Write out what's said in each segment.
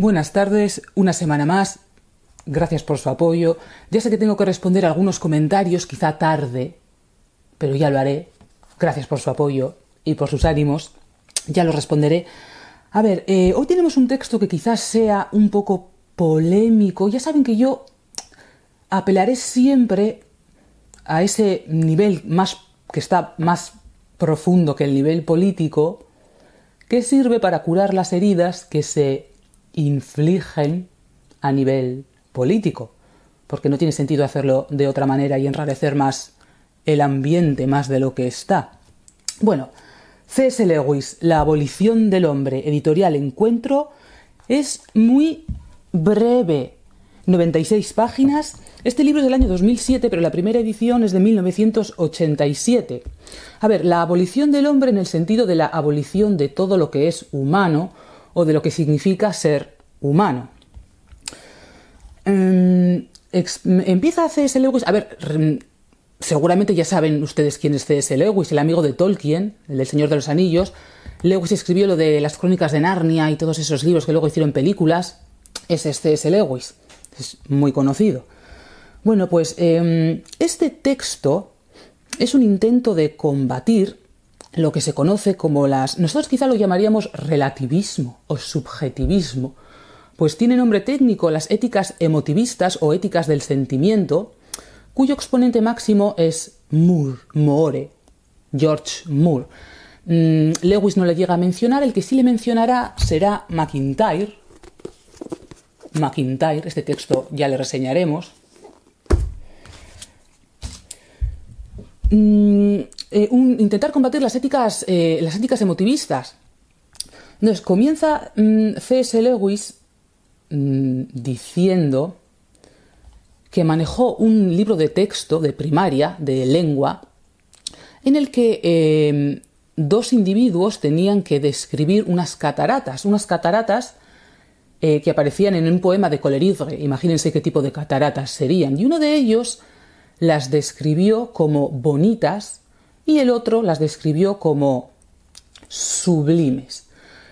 Buenas tardes, una semana más. Gracias por su apoyo. Ya sé que tengo que responder a algunos comentarios, quizá tarde, pero ya lo haré. Gracias por su apoyo y por sus ánimos. Ya lo responderé. A ver, hoy tenemos un texto que quizás sea un poco polémico. Ya saben que yo apelaré siempre a ese nivel que está más profundo que el nivel político, que sirve para curar las heridas que se infligen a nivel político, porque no tiene sentido hacerlo de otra manera y enrarecer más el ambiente más de lo que está. Bueno, C.S. Lewis, La abolición del hombre, editorial Encuentro, es muy breve, 96 páginas. Este libro es del año 2007, pero la primera edición es de 1987. A ver, la abolición del hombre en el sentido de la abolición de todo lo que es humano o de lo que significa ser humano. Empieza C.S. Lewis... A ver, seguramente ya saben ustedes quién es C.S. Lewis, el amigo de Tolkien, el del Señor de los Anillos. Lewis escribió lo de las Crónicas de Narnia y todos esos libros que luego hicieron películas. Ese es C.S. Lewis, es muy conocido. Bueno, pues este texto es un intento de combatir lo que se conoce como nosotros quizá lo llamaríamos relativismo o subjetivismo, pues tiene nombre técnico las éticas emotivistas o éticas del sentimiento, cuyo exponente máximo es George Moore. Lewis no le llega a mencionar, el que sí le mencionará será MacIntyre, este texto ya le reseñaremos. Intentar combatir las éticas emotivistas. Entonces, comienza C.S. Lewis diciendo que manejó un libro de texto de primaria, de lengua, en el que dos individuos tenían que describir unas cataratas que aparecían en un poema de Coleridge. Imagínense qué tipo de cataratas serían. Y uno de ellos las describió como bonitas y el otro las describió como sublimes.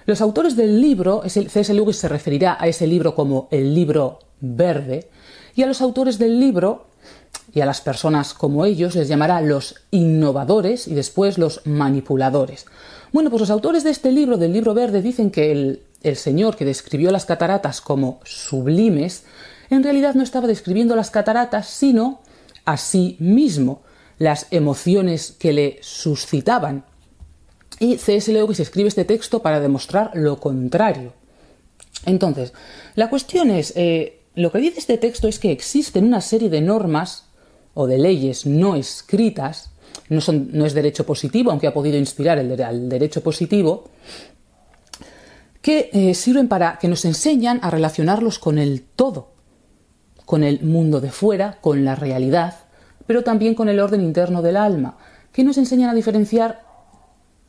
Los autores del libro, C.S. Lewis se referirá a ese libro como el libro verde, y a los autores del libro y a las personas como ellos les llamará los innovadores y después los manipuladores. Bueno, pues los autores de este libro, del libro verde, dicen que el señor que describió las cataratas como sublimes, en realidad no estaba describiendo las cataratas, sino a sí mismo, las emociones que le suscitaban. Y C.S. Lewis escribe este texto para demostrar lo contrario. Entonces, la cuestión es, lo que dice este texto es que existen una serie de normas o de leyes no escritas, no es derecho positivo, aunque ha podido inspirar al derecho positivo, que sirven que nos enseñan a relacionarlos con el todo, con el mundo de fuera, con la realidad, pero también con el orden interno del alma, que nos enseñan a diferenciar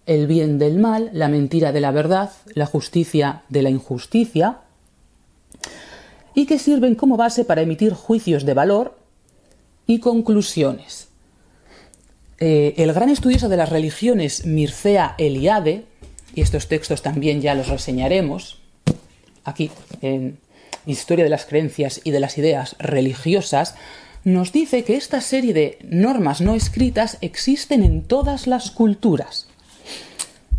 el bien del mal, la mentira de la verdad, la justicia de la injusticia, y que sirven como base para emitir juicios de valor y conclusiones. El gran estudioso de las religiones, Mircea Eliade, y estos textos también ya los reseñaremos, aquí en Historia de las creencias y de las ideas religiosas, nos dice que esta serie de normas no escritas existen en todas las culturas.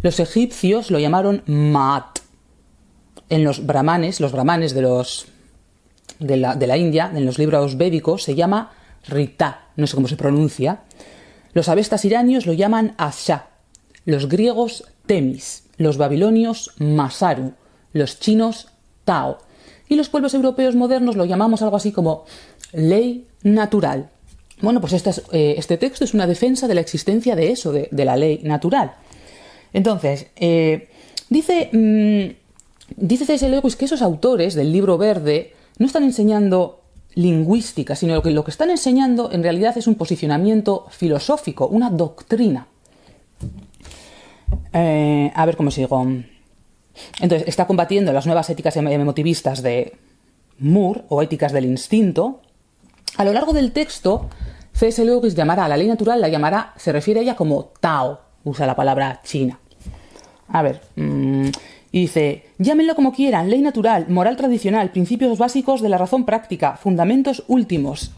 Los egipcios lo llamaron Ma'at. En los brahmanes de la India, en los libros védicos, se llama Rita, no sé cómo se pronuncia. Los avestas iranios lo llaman Asha, los griegos Temis, los babilonios Masaru, los chinos Tao, y los pueblos europeos modernos lo llamamos algo así como ley natural. Bueno, pues este texto es una defensa de la existencia de eso, de la ley natural. Entonces, dice C.S. Lewis que esos autores del libro verde no están enseñando lingüística, sino que lo que están enseñando en realidad es un posicionamiento filosófico, una doctrina. A ver cómo sigo. Entonces, está combatiendo las nuevas éticas emotivistas de Moore o éticas del instinto. A lo largo del texto, C.S. Lewis llamará a la ley natural, se refiere a ella como Tao, usa la palabra china. A ver, Y dice, llámenlo como quieran, ley natural, moral tradicional, principios básicos de la razón práctica, fundamentos últimos.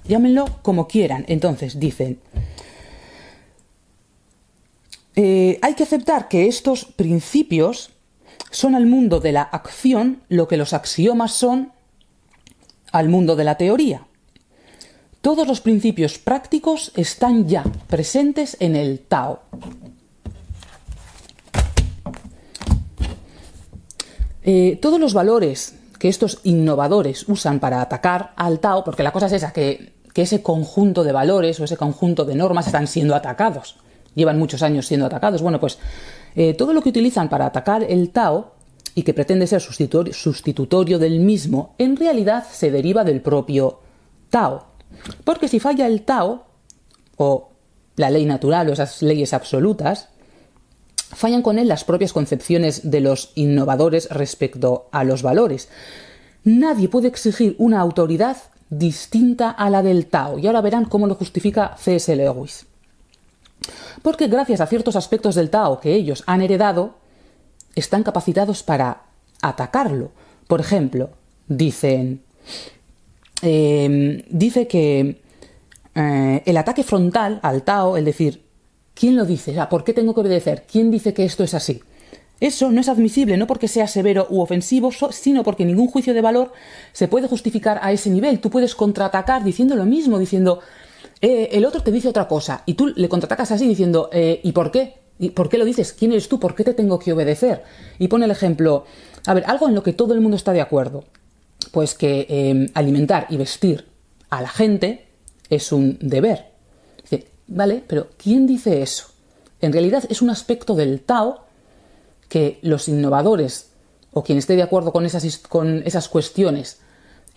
Llámenlo como quieran. Entonces dicen, hay que aceptar que estos principios son al mundo de la acción lo que los axiomas son al mundo de la teoría. Todos los principios prácticos están ya presentes en el Tao. Todos los valores que estos innovadores usan para atacar al Tao, porque la cosa es esa, que ese conjunto de valores o ese conjunto de normas están siendo atacados, llevan muchos años siendo atacados. Bueno, pues todo lo que utilizan para atacar el Tao y que pretende ser sustitutorio del mismo, en realidad se deriva del propio Tao. Porque si falla el Tao, o la ley natural o esas leyes absolutas, fallan con él las propias concepciones de los innovadores respecto a los valores. Nadie puede exigir una autoridad distinta a la del Tao. Y ahora verán cómo lo justifica C.S. Lewis. Porque gracias a ciertos aspectos del Tao que ellos han heredado, están capacitados para atacarlo. Por ejemplo, dice que el ataque frontal al Tao, es decir, ¿quién lo dice? ¿Por qué tengo que obedecer? ¿Quién dice que esto es así? Eso no es admisible, no porque sea severo u ofensivo, sino porque ningún juicio de valor se puede justificar a ese nivel. Tú puedes contraatacar diciendo lo mismo, diciendo, el otro te dice otra cosa, y tú le contraatacas así diciendo, ¿y por qué? ¿Y por qué lo dices? ¿Quién eres tú? ¿Por qué te tengo que obedecer? Y pone el ejemplo, a ver, algo en lo que todo el mundo está de acuerdo, pues que alimentar y vestir a la gente es un deber. Dice, vale, pero ¿quién dice eso? En realidad es un aspecto del Tao que los innovadores o quien esté de acuerdo con esas cuestiones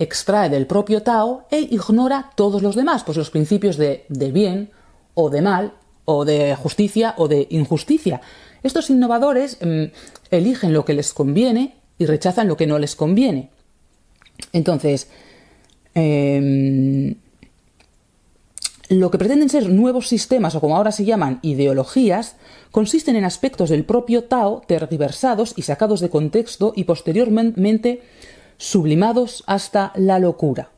extrae del propio Tao e ignora todos los demás, pues los principios de bien o de mal o de justicia o de injusticia. Estos innovadores eligen lo que les conviene y rechazan lo que no les conviene. Entonces, lo que pretenden ser nuevos sistemas, o como ahora se llaman, ideologías, consisten en aspectos del propio Tao tergiversados y sacados de contexto y posteriormente sublimados hasta la locura.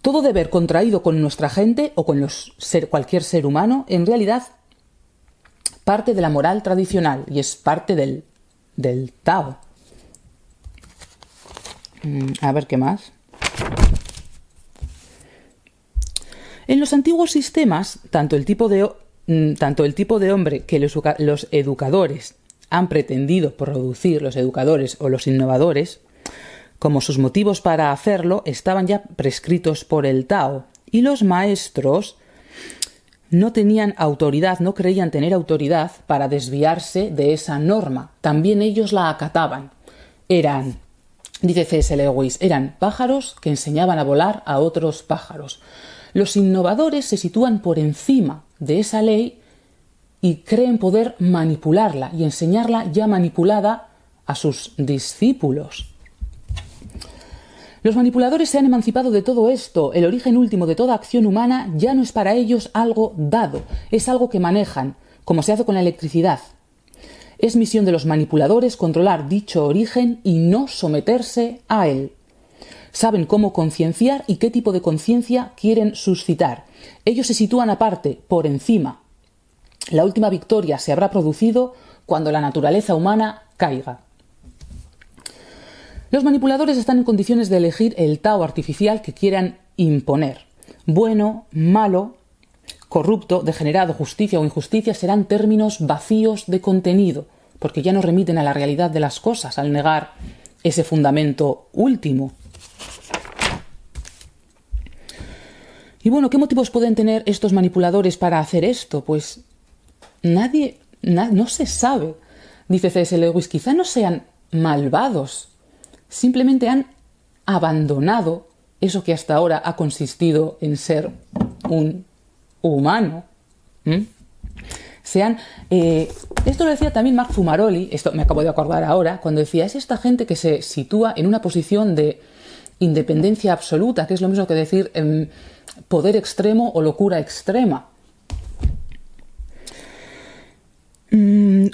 Todo deber contraído con nuestra gente o con cualquier ser humano, en realidad, parte de la moral tradicional y es parte del Tao. A ver qué más. En los antiguos sistemas, tanto el tipo de hombre que los educadores han pretendido producir, los educadores o los innovadores, como sus motivos para hacerlo, estaban ya prescritos por el Tao, y los maestros no tenían autoridad, no creían tener autoridad para desviarse de esa norma. También ellos la acataban. Eran, dice C.S. Lewis, eran pájaros que enseñaban a volar a otros pájaros. Los innovadores se sitúan por encima de esa ley y creen poder manipularla y enseñarla ya manipulada a sus discípulos. Los manipuladores se han emancipado de todo esto. El origen último de toda acción humana ya no es para ellos algo dado, es algo que manejan, como se hace con la electricidad. Es misión de los manipuladores controlar dicho origen y no someterse a él. Saben cómo concienciar y qué tipo de conciencia quieren suscitar. Ellos se sitúan aparte, por encima. La última victoria se habrá producido cuando la naturaleza humana caiga. Los manipuladores están en condiciones de elegir el Tao artificial que quieran imponer. Bueno, malo, corrupto, degenerado, justicia o injusticia serán términos vacíos de contenido, porque ya no remiten a la realidad de las cosas al negar ese fundamento último. Y bueno, ¿qué motivos pueden tener estos manipuladores para hacer esto? Pues no se sabe. Dice C.S. Lewis, quizá no sean malvados, simplemente han abandonado eso que hasta ahora ha consistido en ser un humano. Esto lo decía también Mark Fumaroli, esto me acabo de acordar ahora, cuando decía, es esta gente que se sitúa en una posición de independencia absoluta, que es lo mismo que decir poder extremo o locura extrema.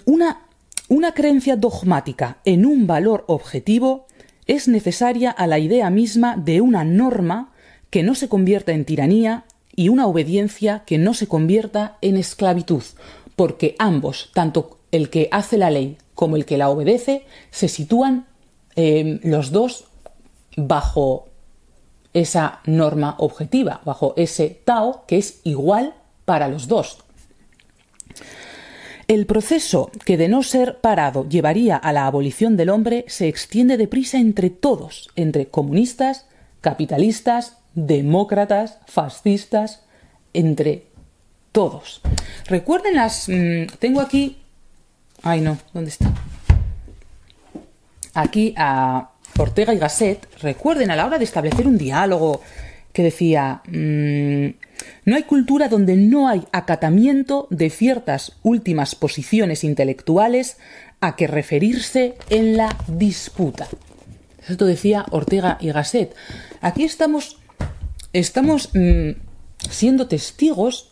Una creencia dogmática en un valor objetivo es necesaria a la idea misma de una norma que no se convierta en tiranía y una obediencia que no se convierta en esclavitud, porque ambos, tanto el que hace la ley como el que la obedece, se sitúan los dos bajo esa norma objetiva, bajo ese Tao que es igual para los dos. El proceso que de no ser parado llevaría a la abolición del hombre se extiende deprisa entre todos, entre comunistas, capitalistas, demócratas, fascistas, entre todos. Recuerden tengo aquí... Ay, no, ¿dónde está? Aquí a Ortega y Gasset. Recuerden, a la hora de establecer un diálogo, que decía... no hay cultura donde no hay acatamiento de ciertas últimas posiciones intelectuales a que referirse en la disputa. Esto decía Ortega y Gasset. Aquí estamos siendo testigos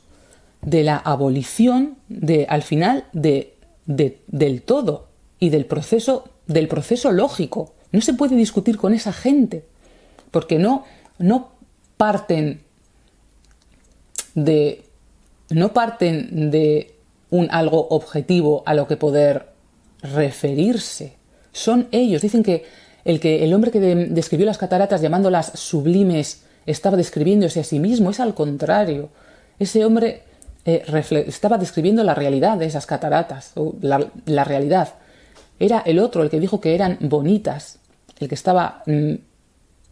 de la abolición, al final, del todo y del proceso lógico. No se puede discutir con esa gente, porque no parten de un algo objetivo a lo que poder referirse. Son ellos. Dicen que el hombre que describió las cataratas llamándolas sublimes estaba describiéndose a sí mismo. Es al contrario. Ese hombre estaba describiendo la realidad de esas cataratas, o la realidad. Era el otro el que dijo que eran bonitas, el que estaba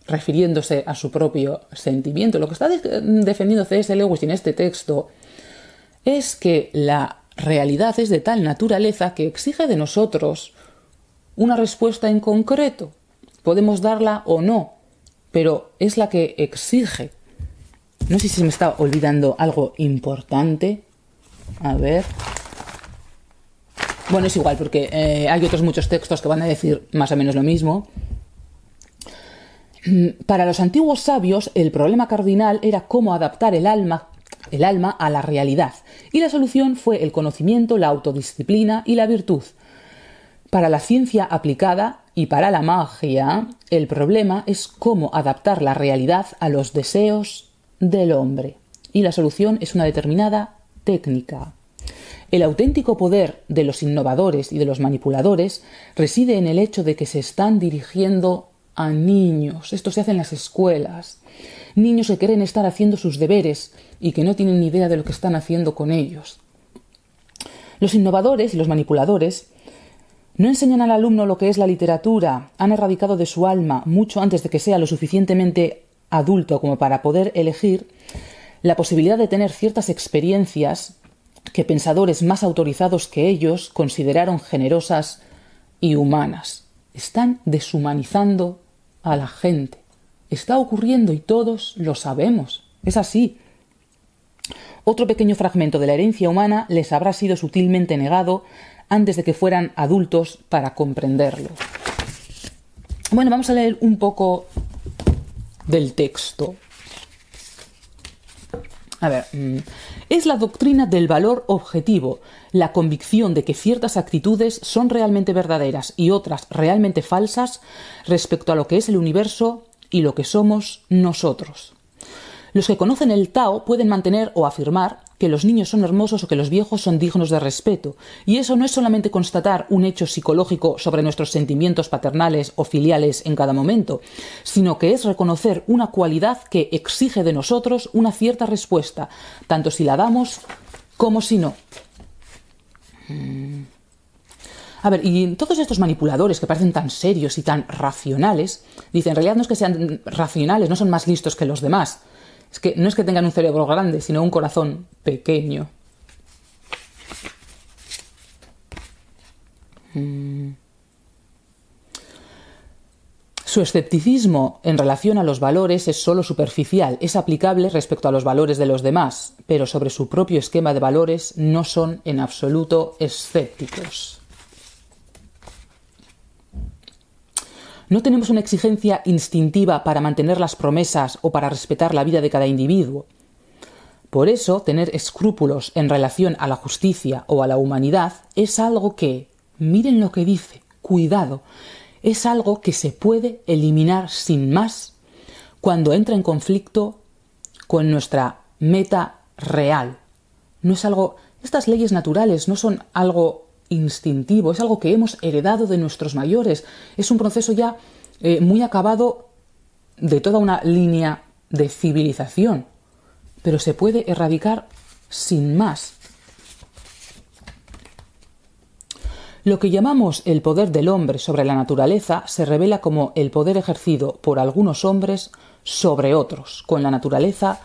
refiriéndose a su propio sentimiento. Lo que está defendiendo C.S. Lewis en este texto es que la realidad es de tal naturaleza que exige de nosotros una respuesta en concreto. Podemos darla o no, pero es la que exige. No sé si se me está olvidando algo importante. A ver. Bueno, es igual, porque hay otros muchos textos que van a decir más o menos lo mismo. Para los antiguos sabios, el problema cardinal era cómo adaptar el alma a la realidad, y la solución fue el conocimiento, la autodisciplina y la virtud. Para la ciencia aplicada y para la magia, el problema es cómo adaptar la realidad a los deseos del hombre, y la solución es una determinada técnica. El auténtico poder de los innovadores y de los manipuladores reside en el hecho de que se están dirigiendo a niños. Esto se hace en las escuelas. Niños que quieren estar haciendo sus deberes y que no tienen ni idea de lo que están haciendo con ellos. Los innovadores y los manipuladores no enseñan al alumno lo que es la literatura. Han erradicado de su alma, mucho antes de que sea lo suficientemente adulto como para poder elegir, la posibilidad de tener ciertas experiencias que pensadores más autorizados que ellos consideraron generosas y humanas. Están deshumanizando a la gente. Está ocurriendo y todos lo sabemos. Es así. Otro pequeño fragmento de la herencia humana les habrá sido sutilmente negado antes de que fueran adultos para comprenderlo. Bueno, vamos a leer un poco del texto. A ver, es la doctrina del valor objetivo, la convicción de que ciertas actitudes son realmente verdaderas y otras realmente falsas respecto a lo que es el universo y lo que somos nosotros. Los que conocen el Tao pueden mantener o afirmar que los niños son hermosos o que los viejos son dignos de respeto, y eso no es solamente constatar un hecho psicológico sobre nuestros sentimientos paternales o filiales en cada momento, sino que es reconocer una cualidad que exige de nosotros una cierta respuesta, tanto si la damos como si no. A ver, y todos estos manipuladores que parecen tan serios y tan racionales, dicen, en realidad no es que sean racionales, no son más listos que los demás. Es que no es que tengan un cerebro grande, sino un corazón pequeño. Su escepticismo en relación a los valores es solo superficial, es aplicable respecto a los valores de los demás, pero sobre su propio esquema de valores no son en absoluto escépticos. No tenemos una exigencia instintiva para mantener las promesas o para respetar la vida de cada individuo. Por eso, tener escrúpulos en relación a la justicia o a la humanidad es algo que, miren lo que dice, cuidado, es algo que se puede eliminar sin más cuando entra en conflicto con nuestra meta real. No es algo, estas leyes naturales no son algo instintivo, es algo que hemos heredado de nuestros mayores. Es un proceso ya muy acabado de toda una línea de civilización, pero se puede erradicar sin más. Lo que llamamos el poder del hombre sobre la naturaleza se revela como el poder ejercido por algunos hombres sobre otros, con la naturaleza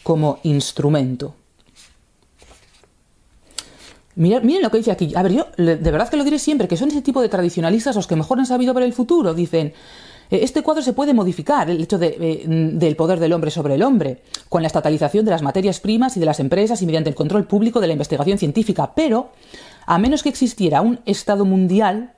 como instrumento. Miren lo que dice aquí. A ver, yo de verdad que lo diré siempre, que son ese tipo de tradicionalistas los que mejor han sabido ver el futuro. Dicen, este cuadro se puede modificar, el hecho del poder del hombre sobre el hombre, con la estatalización de las materias primas y de las empresas y mediante el control público de la investigación científica. Pero, a menos que existiera un Estado mundial,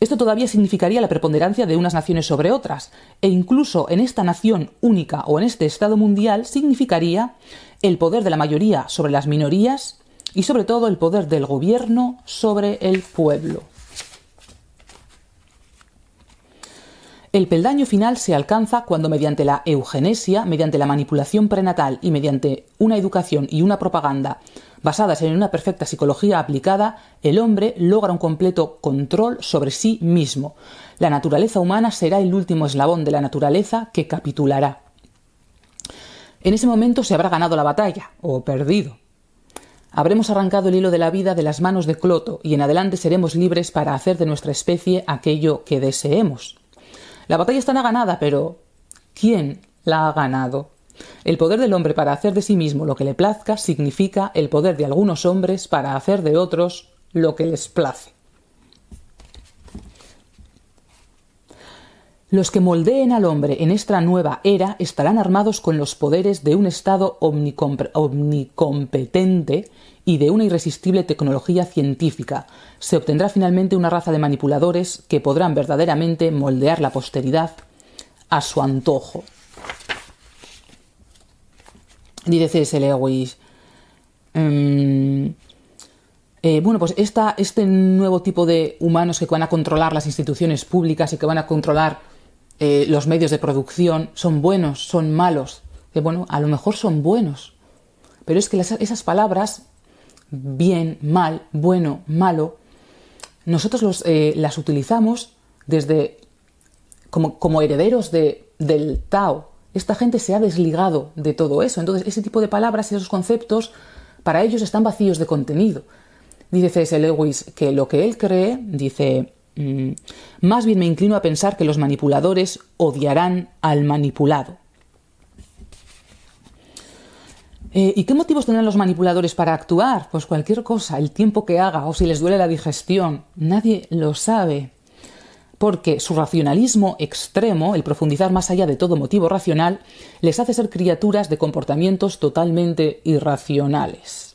esto todavía significaría la preponderancia de unas naciones sobre otras, e incluso en esta nación única o en este Estado mundial significaría el poder de la mayoría sobre las minorías y sobre todo el poder del gobierno sobre el pueblo. El peldaño final se alcanza cuando mediante la eugenesia, mediante la manipulación prenatal y mediante una educación y una propaganda basadas en una perfecta psicología aplicada, el hombre logra un completo control sobre sí mismo. La naturaleza humana será el último eslabón de la naturaleza que capitulará. En ese momento se habrá ganado la batalla, o perdido. Habremos arrancado el hilo de la vida de las manos de Cloto y en adelante seremos libres para hacer de nuestra especie aquello que deseemos. La batalla estará ganada, pero ¿quién la ha ganado? El poder del hombre para hacer de sí mismo lo que le plazca significa el poder de algunos hombres para hacer de otros lo que les place. Los que moldeen al hombre en esta nueva era estarán armados con los poderes de un Estado omnicompetente y de una irresistible tecnología científica. Se obtendrá finalmente una raza de manipuladores que podrán verdaderamente moldear la posteridad a su antojo. Dice C.S. Lewis, bueno, pues este nuevo tipo de humanos que van a controlar las instituciones públicas y que van a controlar los medios de producción, ¿son buenos, son malos? Que bueno, a lo mejor son buenos, pero es que esas palabras, bien, mal, bueno, malo, nosotros las utilizamos desde como herederos del Tao. Esta gente se ha desligado de todo eso. Entonces, ese tipo de palabras, esos conceptos, para ellos están vacíos de contenido. Dice C.S. Lewis que lo que él cree, dice, más bien me inclino a pensar que los manipuladores odiarán al manipulado. ¿Y qué motivos tendrán los manipuladores para actuar? Pues cualquier cosa, el tiempo que haga o si les duele la digestión. Nadie lo sabe. Porque su racionalismo extremo, el profundizar más allá de todo motivo racional, les hace ser criaturas de comportamientos totalmente irracionales.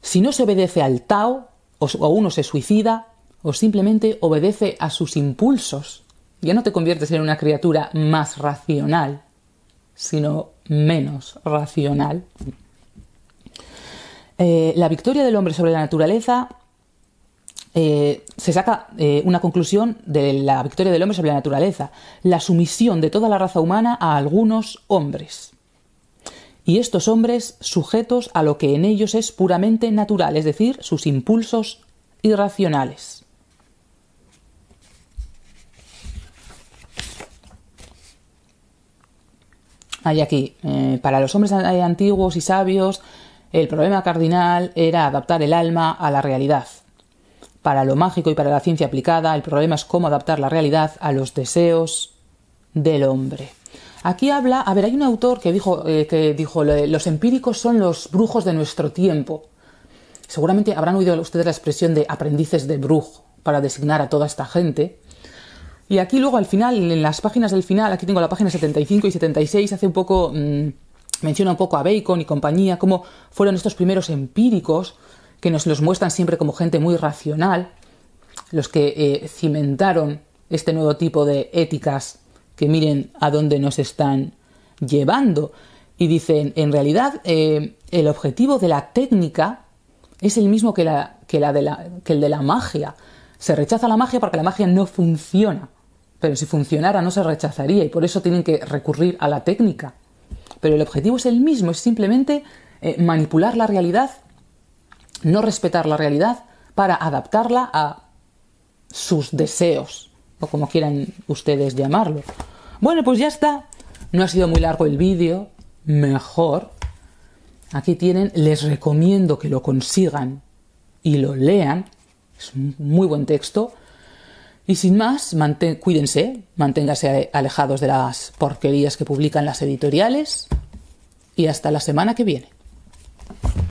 Si no se obedece al Tao, o uno se suicida, o simplemente obedece a sus impulsos, ya no te conviertes en una criatura más racional, sino menos racional. La victoria del hombre sobre la naturaleza se saca una conclusión de la victoria del hombre sobre la naturaleza, la sumisión de toda la raza humana a algunos hombres. Y estos hombres sujetos a lo que en ellos es puramente natural, es decir, sus impulsos irracionales. Hay aquí, para los hombres antiguos y sabios, el problema cardinal era adaptar el alma a la realidad. Para lo mágico y para la ciencia aplicada, el problema es cómo adaptar la realidad a los deseos del hombre. Aquí habla, a ver, hay un autor que dijo los empíricos son los brujos de nuestro tiempo. Seguramente habrán oído ustedes la expresión de aprendices de brujo para designar a toda esta gente. Y aquí luego al final, en las páginas del final, aquí tengo la página 75 y 76, hace un poco, menciona un poco a Bacon y compañía, cómo fueron estos primeros empíricos que nos los muestran siempre como gente muy racional, los que cimentaron este nuevo tipo de éticas que miren a dónde nos están llevando. Y dicen, en realidad, el objetivo de la técnica es el mismo que el de la magia. Se rechaza la magia porque la magia no funciona. Pero si funcionara no se rechazaría y por eso tienen que recurrir a la técnica. Pero el objetivo es el mismo, es simplemente manipular la realidad, no respetar la realidad para adaptarla a sus deseos, o como quieran ustedes llamarlo. Bueno, pues ya está. No ha sido muy largo el vídeo, mejor. Aquí tienen, les recomiendo que lo consigan y lo lean. Es un muy buen texto. Y sin más, cuídense, manténganse alejados de las porquerías que publican las editoriales y hasta la semana que viene.